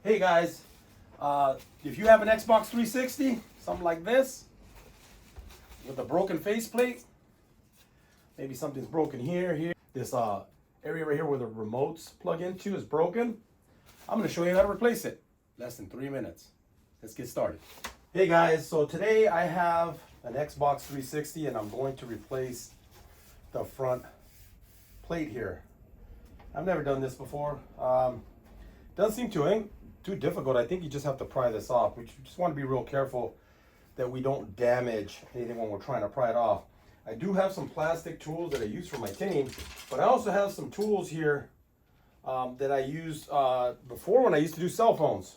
Hey guys, if you have an Xbox 360, something like this, with a broken faceplate, maybe something's broken here. This area right here where the remotes plug into is broken. I'm gonna show you how to replace it. Less than 3 minutes. Let's get started. Hey guys, so today I have an Xbox 360 and I'm going to replace the front plate here. I've never done this before. Doesn't seem too difficult. I think you just have to pry this off. We just want to be real careful that we don't damage anything when we're trying to pry it off. I do have some plastic tools that I use for my tinning, but I also have some tools here that I used before when I used to do cell phones.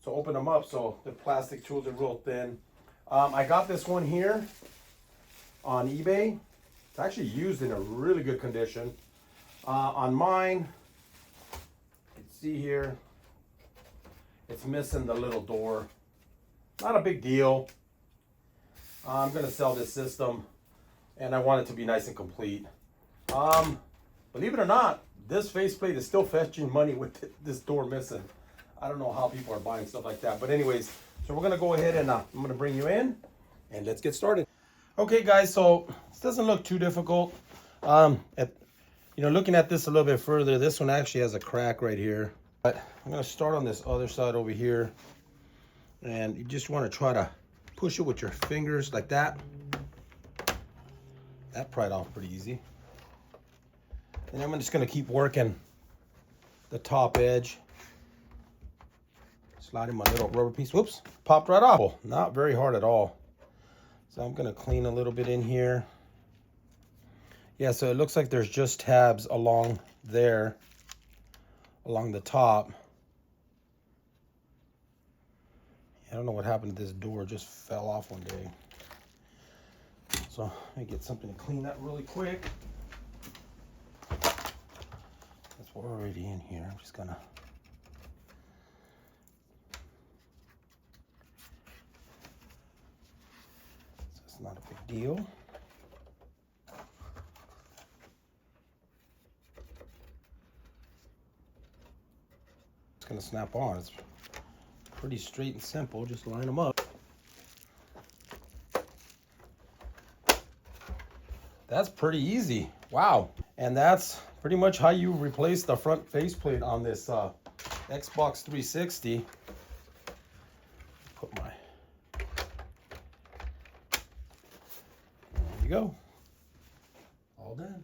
So open them up. So the plastic tools are real thin. I got this one here on eBay. It's actually used in a really good condition. On mine, you can see here, it's missing the little door. Not a big deal. I'm gonna sell this system and I want it to be nice and complete. Believe it or not, this faceplate is still fetching money with this door missing. I don't know how people are buying stuff like that. But anyways, so we're gonna go ahead and I'm gonna bring you in and let's get started. Okay guys, so this doesn't look too difficult. Looking at this a little bit further, this one actually has a crack right here. But I'm gonna start on this other side over here. And you just wanna try to push it with your fingers like that. That pried off pretty easy. And I'm just gonna keep working the top edge. Sliding my little rubber piece. Whoops, popped right off. Not very hard at all. So I'm gonna clean a little bit in here. Yeah, so it looks like there's just tabs along there, along the top. I don't know what happened to this door, it just fell off one day. So let me get something to clean that really quick. That's what we're already in here. I'm just gonna not a big deal. It's gonna snap on. It's pretty straight and simple. Just line them up. That's pretty easy. Wow. And that's pretty much how you replace the front faceplate on this Xbox 360. Put my There you go. All done.